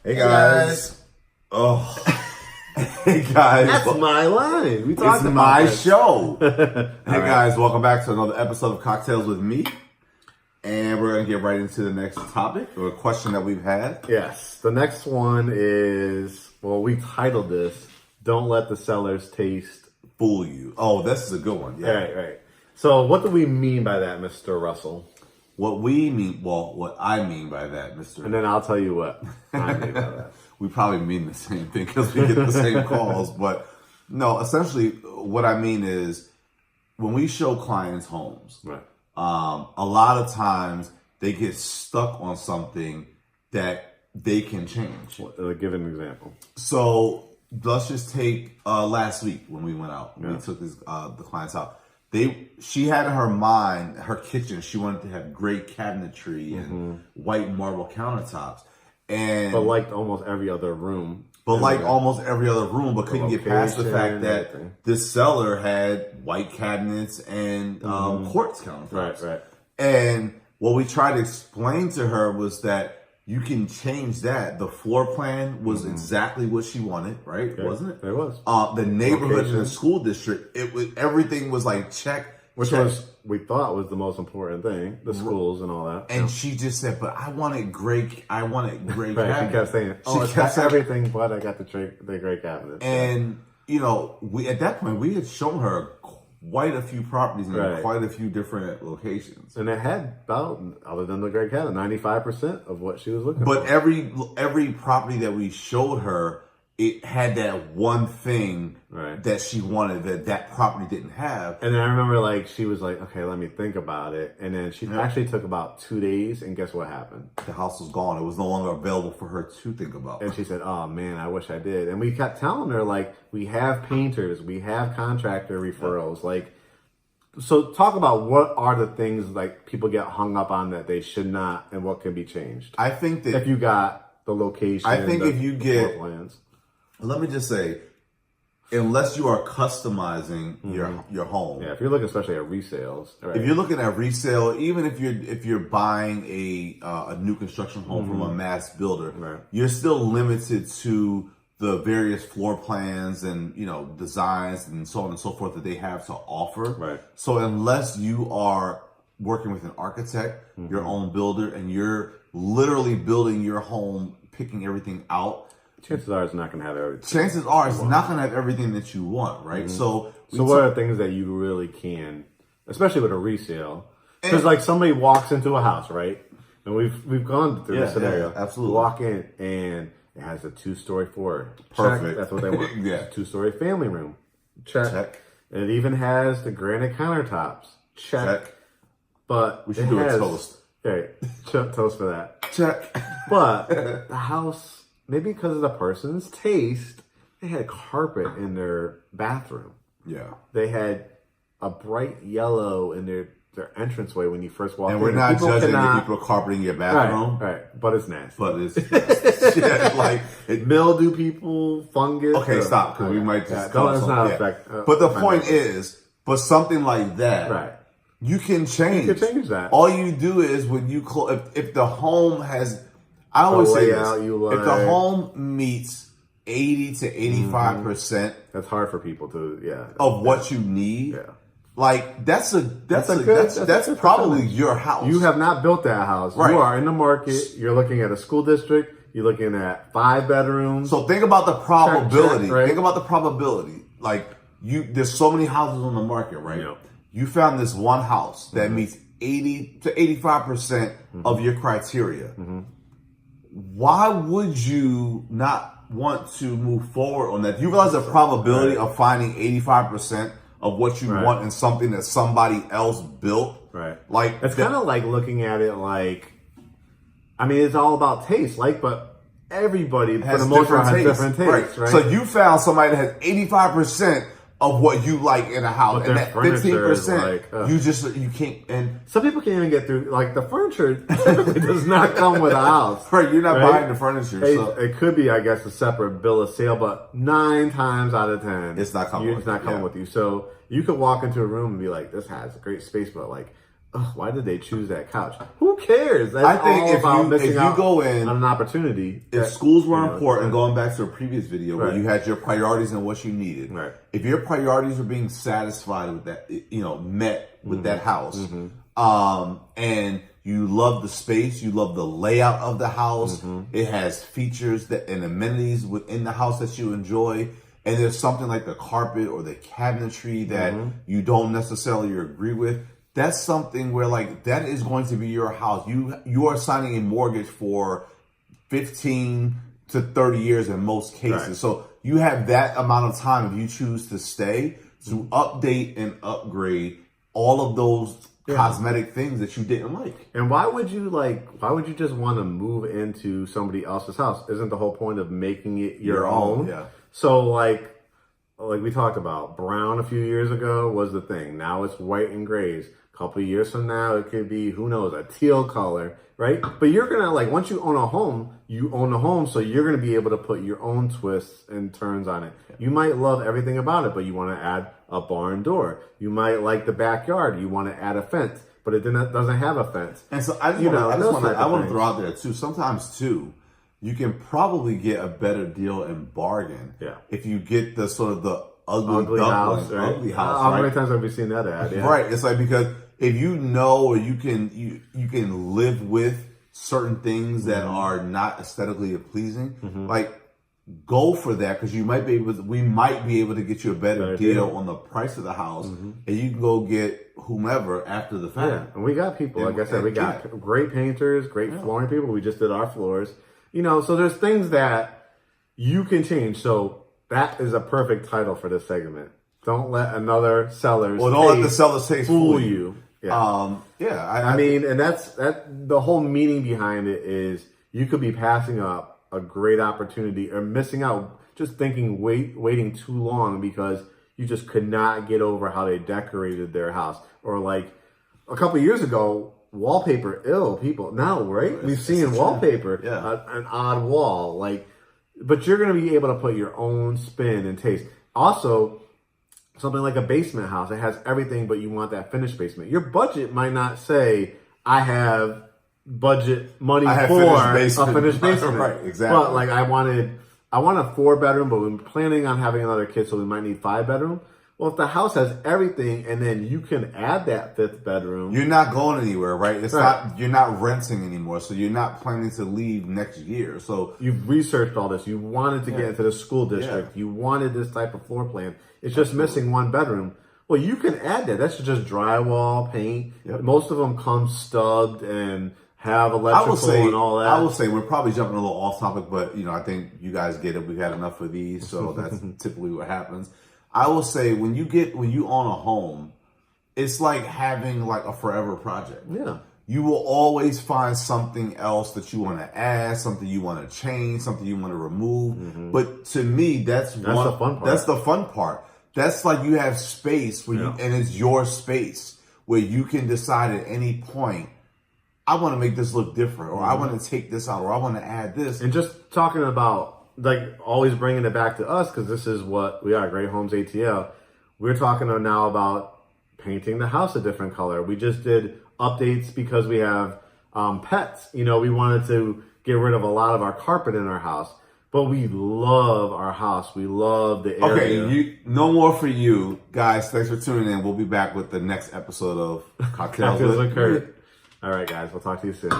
Hey guys. Oh. Hey guys. That's my line. We talked It's about my that. show. Hey guys, welcome back to another episode of Cocktails with Me. And we're going to get right into the next topic or a question that we've had. Yes. The next one is, well, we titled this, Don't Let the Sellers Taste. Fool you. Oh, this is a good one. Yeah. Right. So what do we mean by that, Mr. Russell? What I mean by that, Mr. And then I'll tell you what I mean by that. We probably mean the same thing because we get the same calls. But no, essentially what I mean is when we show clients homes, Right. A lot of times they get stuck on something that they can change. Give an example. So let's just take last week when we went out. We took the clients out. She had in her mind, her kitchen, she wanted to have great cabinetry and white marble countertops. But like almost every other room. But couldn't get past the fact that this seller had white cabinets and quartz countertops. Right. And what we tried to explain to her was that you can change that. The floor plan was exactly what she wanted, right? Okay. Wasn't it? It was. The neighborhood and the school district, everything was like check. Which we thought was the most important thing, the schools and all that. And she just said, but I wanted great Right, cabinets. she kept saying, it's everything, but I got the great cabinets. And, at that point, we had shown her quite a few properties in quite a few different locations. And it had about, other than the great cabinet, 95% of what she was looking for. But every property that we showed her, it had that one thing that she wanted that property didn't have. And then I remember she was like, okay, let me think about it. And then she actually took about 2 days, and guess what happened? The house was gone. It was no longer available for her to think about. And she said, oh man, I wish I did. And we kept telling her, we have painters, we have contractor referrals. So talk about what are the things people get hung up on that they should not, and what can be changed. I think that if you got the location, if you get plans. Let me just say, unless you are customizing your home. Yeah, if you're looking especially at resales. Right. If you're looking at resale, even if you're buying a new construction home from a mass builder, you're still limited to the various floor plans and designs and so on and so forth that they have to offer. Right. So unless you are working with an architect, your own builder, and you're literally building your home, picking everything out, chances are it's not going to have everything. Chances are it's not going to have everything that you want, right? So what are things that you really can, especially with a resale? Because somebody walks into a house, right? And we've gone through this scenario. Yeah, absolutely. You walk in and it has a 2-story floor. Perfect. Check. That's what they want. 2-story family room. Check. And it even has the granite countertops. Check. But we should do a toast. Okay, toast for that. Check. But the house, maybe because of the person's taste, they had carpet in their bathroom. Yeah. They had a bright yellow in their entranceway when you first walk in. And we're not judging that people are carpeting your bathroom. Right. But it's nasty. Mildew people, fungus. Okay, stop, because we might just affect. But the point is, but something like that, you can change. You can change that. All you do is when you if the home has, I always say this, if the home meets 80 to 85%, that's hard for people to of what you need. Yeah. That's probably your house. You have not built that house. Right. You are in the market. You're looking at a school district. You're looking at 5 bedrooms. So think about the probability. Check, right? Think about the probability. There's so many houses on the market, right? Yeah. You found this one house that meets 80 to 85% of your criteria. Why would you not want to move forward on that? You realize the probability of finding 85% of what you want in something that somebody else built? Right. It's kind of like looking at it it's all about taste, but everybody, for the most part, has different tastes, right? So you found somebody that has 85% of what you like in a house, but and that 15%, you can't. And some people can't even get through. The furniture typically does not come with a house. Right, you're not buying the furniture. It could be, I guess, a separate bill of sale, but 9 times out of 10, it's not coming. With you. So you could walk into a room and be like, "This has a great space," but why did they choose that couch? Who cares? That's I think all if you go in on an opportunity. If schools were important, going back to a previous video where you had your priorities and what you needed. Right. If your priorities were being satisfied with that, met with that house, and you love the space, you love the layout of the house, it has features and amenities within the house that you enjoy, and there's something like the carpet or the cabinetry that you don't necessarily agree with, that's something where like that is going to be your house. You are signing a mortgage for 15 to 30 years in most cases. Right. So you have that amount of time if you choose to stay to update and upgrade all of those cosmetic things that you didn't like. And why would you just want to move into somebody else's house? Isn't the whole point of making it your own? Yeah. So like we talked about, brown a few years ago was the thing. Now it's white and grays. A couple of years from now, it could be, who knows, a teal color, right? But you're going to, once you own a home, you own a home, so you're going to be able to put your own twists and turns on it. You might love everything about it, but you want to add a barn door. You might like the backyard. You want to add a fence, but it doesn't have a fence. And so I want to throw out there, too, sometimes, too, you can probably get a better deal in bargain if you get the sort of the ugly house, right? Ugly house. How many times have we seen that ad? Yeah. Right. It's like, because if you know, or you can live with certain things that are not aesthetically pleasing, like go for that, because we might be able to get you a better deal on the price of the house, and you can go get whomever after the fact. Yeah, and we got people, like I said, we got great painters, great flooring people. We just did our floors. So there's things that you can change. So that is a perfect title for this segment. Don't let another seller's don't let the seller's taste fool you. Yeah. I mean, and that's the whole meaning behind it is you could be passing up a great opportunity or missing out, just waiting too long because you just could not get over how they decorated their house. Or like a couple of years ago, wallpaper people now, right? We've seen wallpaper, an odd wall, but you're going to be able to put your own spin and taste. Also, something like a basement house, it has everything, but you want that finished basement. Your budget might not say, I have budget money for a finished basement. Right, exactly. But I want a 4-bedroom, but we're planning on having another kid, so we might need 5-bedroom. Well, if the house has everything and then you can add that 5th bedroom. You're not going anywhere, right? You're not renting anymore, so you're not planning to leave next year. So you've researched all this. You wanted to get into the school district. You wanted this type of floor plan. It's just missing 1 bedroom. Well, you can add that. That's just drywall, paint. Most of them come stubbed and have electrical and all that. I will say we're probably jumping a little off topic, but I think you guys get it. We've had enough of these, so that's typically what happens. I will say when you own a home, it's like having a forever project. Yeah. You will always find something else that you want to add, something you want to change, something you want to remove. But to me, that's the fun part. That's the fun part. That's like you have space where and it's your space where you can decide at any point, I want to make this look different, or I want to take this out, or I want to add this. And just talking about always bringing it back to us, because this is what we are, GreatHomesATL. We're talking now about painting the house a different color. We just did updates because we have pets. We wanted to get rid of a lot of our carpet in our house, but we love our house. We love the area. Okay, no more for you guys. Thanks for tuning in. We'll be back with the next episode of Cocktails with Curt. All right, guys. We'll talk to you soon.